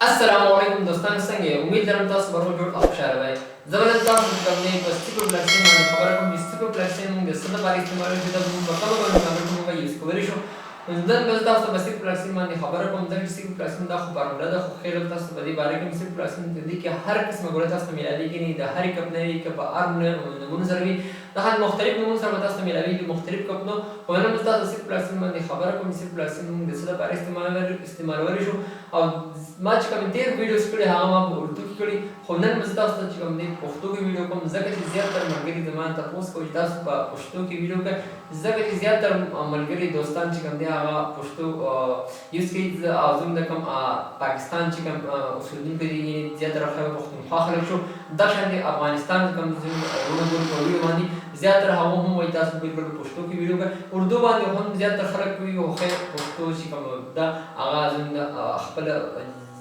अस्सलामुअलैकुम दोस्तों संगे उम्मीद करम तास बरो जोड़ अक्षर है जबरदस्त तास करने पस्तिको प्लेटफॉर्म में खबर को पस्तिको प्लेटफॉर्म में सदा बारी इस्तेमाल किया तो मतलब को खबर को ये इसको वरिशो नंदन बस तास पस्तिको प्लेटफॉर्म में खबर को अंदर पस्तिको प्लेटफॉर्म दा खबर होला दा खैर तास बदी बारे के पस्तिको प्लेटफॉर्म दी कि हर किस्म गोले तास मिलादी कि नहीं दा हर एक अपने के बार नमूने जरूरी तहत मुख्तलिफ नमूने सर तास मिलादी कि मुख्तलिफ कपनो वना बस तास पस्तिको प्लेटफॉर्म में खबर को पस्तिको प्लेटफॉर्म में सदा बारी इस्तेमाल वरिशो और ما چې کوم ډیر ویډیوز کړي هغه ما په اردو کې کړي خو نن مزه تاسو ته چې کوم دی پښتو کې ویډیو کوم ځکه چې زیاتره ملګري زما تاسو کوی تاسو په پښتو کې ویډیو کوي ځکه چې زیاتره ملګري دوستان چې کوم دی هغه پښتو یوز کوي او زموږ د کوم پاکستان چې کوم اوسیدونکي دي زیاتره پښتونخوا خلک شو دا شان دی افغانستان کوم زموږ په ویډیو باندې زیاتره هغه هم وایي تاسو بالکل پښتو کې ویډیو کوي اردو باندې هم زیاتره خلک کوي او خیر پښتو چې کوم دا هغه زموږ خپل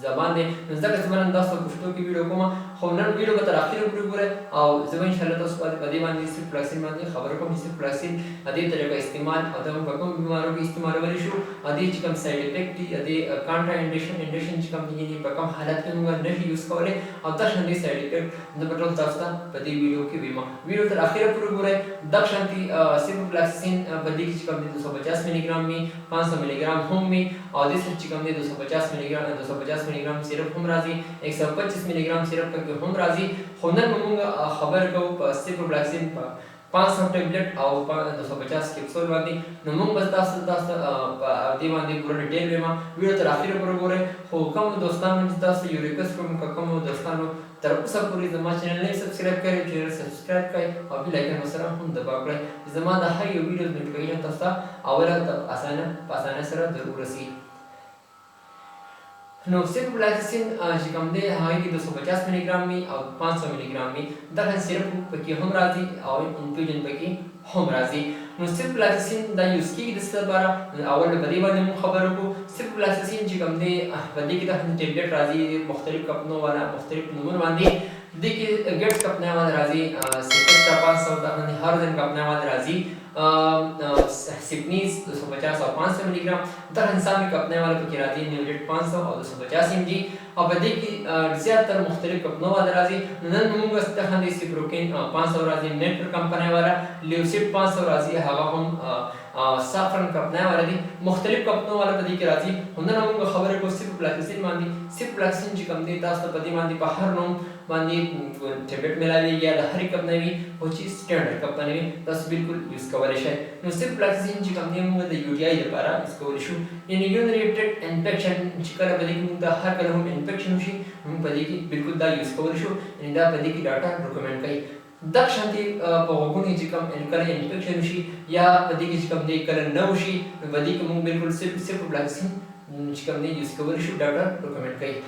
زبان دی ځکه چې موږ تاسو پښتو کې ویډیو کوم خو نن ویډیو به تر اخره پورې ګورئ او زه به ان شاء الله تاسو په دې باندې صرف پلاکسین باندې خبرې کوم چې پلاکسین دې طریقه استعمال او د کوم بیمارو کې استعمالول شو دې چې کوم سایډ افیکټ دي دې کانټرا انډیشن چې کوم دي په کوم حالت کې موږ نه یوز کولای او دا شان دي سایډ افیکټ د پټول تاسو ته په دې ویډیو کې ویما ویډیو تر اخره پورې ګورئ دا شانتي صرف پلاکسین په دې کې چې کوم 250 ملي ګرام می 500 ملي ګرام هم می او دې چې کوم 250 ملي ګرام सिरप हम राजी 125 मिलीग्राम सिरप का हम राजी होनर मंगूंगा खबर को सिप्रोफ्लैक्सिन 500 टैबलेट और 250 कैप्सूल वाली नमंग बस्ता दी वाली पूरा डिटेल में वीडियो तर आखिर पर गोरे हो कम दोस्तान में जिता से यू रिक्वेस्ट करूं कम दोस्तान तरफ सब पूरी जमा चैनल ने सब्सक्राइब करें चैनल सब्सक्राइब करें और भी लाइक मसरा हम दबा करें जमा दा है ये वीडियो नोटिफिकेशन तस्ता आवरा आसान सरा जरूर रसी नो सिप्रोफ्लैक्सिन چې کوم دی هغه کې 250 ملي ګرام می او 500 ملي ګرام می دا سیرپ پکې هم راځي او انفیوژن پکې هم راځي نو सिप्रोफ्लैक्सिन دا یوز کیږي د څه لپاره اول په دې باندې مو خبرو کو सिप्रोफ्लैक्सिन چې کوم دی په دې کې د ټیبلټ راځي مختلف کپنو والا مختلف نمونه باندې د کې ګټ کپنه باندې راځي سیپستا 500 دا باندې هر ځن کپنه باندې راځي सिपनीस 250 और 500 मिलीग्राम दर इंसान में कपने वाले पकी राजी न्यूलेट 500 और 250 mg और बदे की ज्यादातर मुख्तलिफ कपनों वाले राजी नन मूंगा इस्तेखान दी सिप्रोकिन 500 राजी नेट पर कंपनी वाला ल्यूसिड 500 राजी हवा हम साफरन कपने वाले दी मुख्तलिफ कपनों वाले बदे की राजी हुनर मूंगा खबर को सिप्रोफ्लैक्सिन मांदी सिप्रोफ्लैक्सिन जी कम दी तास तो बदी मांदी बाहर नोम मांदी टेबलेट मिला ली गया हर कपने भी वो चीज स्टैंडर्ड कपने भी बस बिल्कुल यूज कवरेज है नो सिप्रोफ्लैक्सिन जी कम दी मूंगा द यूटीआई द पारा इसको इशू यानी यूरिनरी ट्रैक्ट इन्फेक्शन चिकन बदे की मूंगा हर कलर हम इन्फेक्शन हुई हम बदे की बिल्कुल दा यूज कवरेज हो यानी दा बदे की डाटा रिकमेंड कई दक शांति पहुंचने जी कम इनकल इन्फेक्शन हुई या बदे की कम दे कलर न हुई बदे की मूंग बिल्कुल सिप्रोफ्लैक्सिन जी कम दे यूज कवरेज डाटा रिकमेंड कई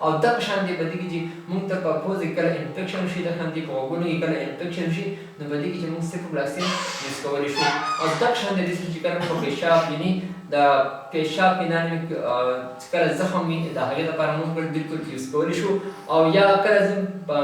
और दक शांति बदी की जी मुंग तक पोज कल इन्फेक्शन शी दक शांति पोगुन की कल इन्फेक्शन शी न बदी की जी मुंग सिप्रोफ्लैक्सिन डिस्कवरी शो और दक शांति दिस जी कर को पेशाब यानी द पेशाब पिनाने कल जख्म में द हगे द पर मुंग बिल्कुल डिस्कवरी शो और या कल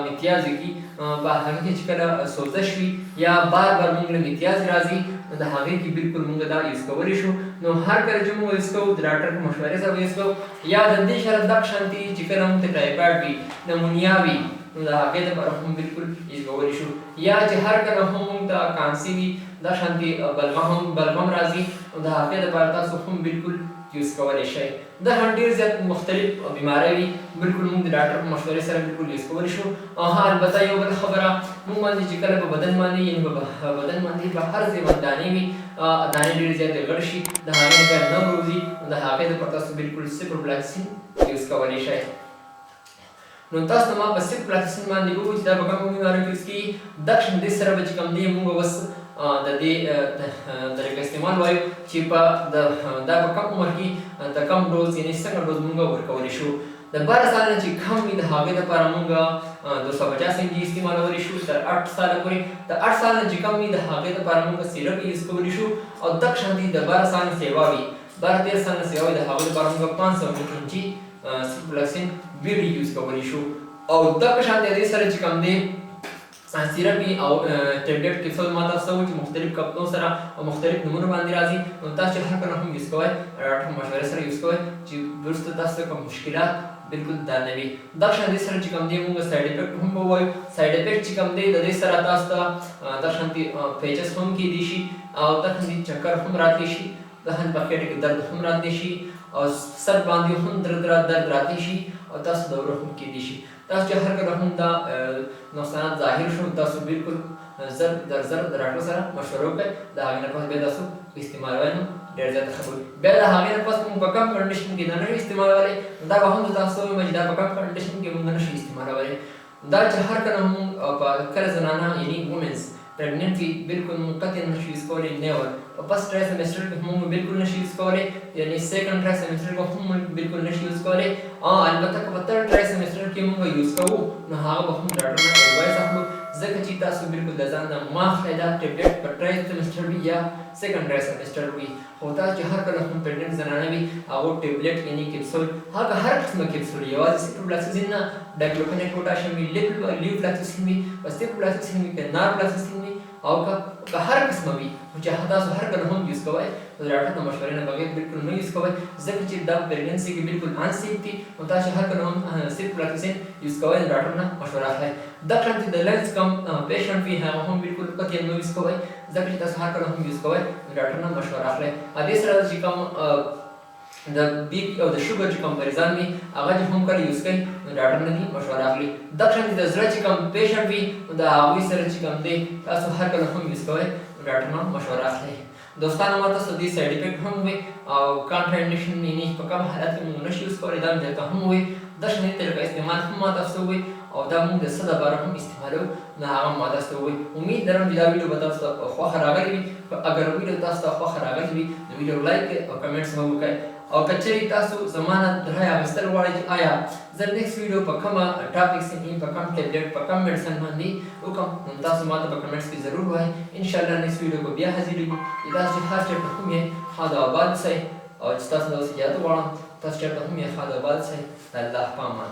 इम्तियाज की बाहर की कल सोजश हुई या बार मुंग इम्तियाज राजी द हगे की बिल्कुल मुंग दा डिस्कवरी शो नो हर कर जो मुंग इसको डॉक्टर के मशवरे से इसको या दंदी शरद दक शांति चिकन हम ते टाइफाइड भी नमूनिया भी द हगे द पर हम बिल्कुल डिस्कवरी शो या जे हर कर हम द कांसी भी द शांति बलगम राजी द हगे द पर ता हम बिल्कुल यूज कवरेज है द हंडीर ज़त मुख्तलिफ बीमारी भी बिल्कुल मुंग डॉक्टर के मशवरे से बिल्कुल यूज कवरेज हो हाँ अलबत्ता ये बल खबरा मुंग मानी चिकन पे बदन मानी यानी बदन मानी पर हर से दाने भी दाने डीर ज़्यादा गड़शी द हागे का न रोजी द हागे द पर ता बिल्कुल सिप्रोफ्लैक्सिन यूज कवरेज है नो तास तमा बस सिप्रोफ्लैक्सिन मान दिगो जिदा बकम मुंग मारे किसकी दक्षिण दिस सर बच कम दी मुंग बस द दे तरीका इस्तेमाल वायो चिपा द बकम उम्र की द कम डोज यानी संग डोज मुंग वर कवरेज शो द 12 साल ची कम में द हागे द पर मुंग 250 mg इस्तेमाल वर शो तर 8 साल पूरी द 8 साल ची कम में द हागे द पर मुंग सिरप यूज कवरेज शो और दक्षिण दी द 12 साल सेवा भी 12 साल सेवा द हागे द पर मुंग 500 mg सिप्रोफ्लैक्सिन भी यूज कवरेज शो और दक्षिण दी सर ची कम दे سیرپي او ټابلیټ کپسول ما تاسو ته وویل چې مختلف کمپنو سره او مختلف نومونو باندې راځي، نو تاسو چې هر کله هم یوز کوئ ډاکټر مشورې سره یوز کوئ چې وروسته تاسو ته کوم مشکلات بالکل دا نه وي. دغه شان دي سره چې کوم دی موږ سایډ افیکټ هم ووایو. سایډ افیکټ چې کوم دی د دې سره تاسو ته دغه شان دي پیچس هم کیدی شي او دغه شان دي چکر هم راتلی شي، دغه شان په خېټه کې درد هم راتلی شي او سر باندې هم درد راتلی شي او تاسو دوره هم کیدی شي. تاسو چې هر کله هم دا نقصانات ظاهر شو تاسو بالکل زر د ډاکټر سره مشوره وکړئ. د هغې نه پس بیا تاسو استعمالوئ نو ډېر زیاته ښه به وي. بیا د هغې نه پس موږ په کم کنډیشن کې دا نه شو استعمالولی، دا به هم زه تاسو ته ووایم چې دا په کم کنډیشن کې موږ نه شو استعمالولی. دا چې هر کله موږ په کله زنانه یعنې وومنس پریګننټ وي بالکل موږ قطعا نه شو یوز کولی، نیور. په فسټ ټرای سیمسټر کې هم موږ بالکل نه شو یوز کولی، یعنې سیکنډ ټرای سیمسټر کې هم موږ بالکل نه شو یوز کولی. البته که په تھرډ ټرای سیمسټر کې موږ یوز کوو نو هغه به هم ډاکټر نه ایډوایس اخلو، ځکه چې تاسو بالکل د ځان نه مه اخلئ دا ټابلیټ په ټرای سیمسټر وي یا سیکنډ ټرای سیمسټر وي. خو تاسو چې هر کله هم پریګننټ زنانه وي هغه ټابلیټ یعنې کپسول، هغه هر قسمه کپسول یوازې سیپروفلاکسسین نه، ډایکلوفیناک پوټاشیم وي، لیوفلاکسسین وي، سیپروفلاکسسین وي، که نارفلاکسسین وي او که هر قسمه وي، خو چې تاسو هر کله هم یوز کوئ نو د ډاکټر د مشورې نه بغیر بالکل نه یوز کوئ، ځکه چې دا پریګننسي کې بالکل انسیف دي. نو تاسو هر کله هم سیپروفلاکسسین یوز کوئ د ډاکټر نه مشوره اخلئ. دغه شان چې د لنګز کم پیشنټ وي هغه هم بالکل قطعا نه یوز کوئ، ځکه چې تاسو هر کله هم یوز کوئ د ډاکټر نه مشوره اخلئ. دې سره چې کوم د بیک او د شوګر چې کوم مریضان وي هغه چې هم کله یوز کوي نو ډاکټر نه دي مشوره اخلي. دغه شان د زړه چې کوم پیشنټ وي نو د هغوی سره چې کوم دی تاسو هر کله هم یوز کوئ نو ډاکټر نه مشوره اخلئ. دوستانو ما تاسو دې سایډ افیکټ هم وي او کانټرا انډیکشن یعنې په کوم حالت کې موږ نشو یوز کولی دا مې درته هم ووایي. دغه شانې طریقه استعمال هم ما تاسو ته ووایي او دا موږ د څه دپاره هم استعمالوو نو هغه ما تاسو ته ووایي. امید لرم چې دا ویډیو به تاسو ته خوښه راغلې وي. اگر ویډیو تاسو ته خوښه راغلې وي نو ویډیو لایک کړئ او کمنټس هم وکړئ. او که چېرې تاسو زما نه رایه اخیستل غواړئ چې آیا زه نیکسټ ویډیو په کومه ټاپکس یعنې په کوم ټابلیټ په کوم میډیسن باندې وکړم نو تاسو ما ته په کمنټس کې ضرور ووایئ. انشاءالله نیکسټ ویډیو به بیا حاضرېږو. چې تاسو چې هر چېرته هم یې ښاد او آباد اوسئ او چې تاسو نه اوس اجازه غواړم تاسو چېرته هم یې ښاد او آباد اوسئ. د الله په امان.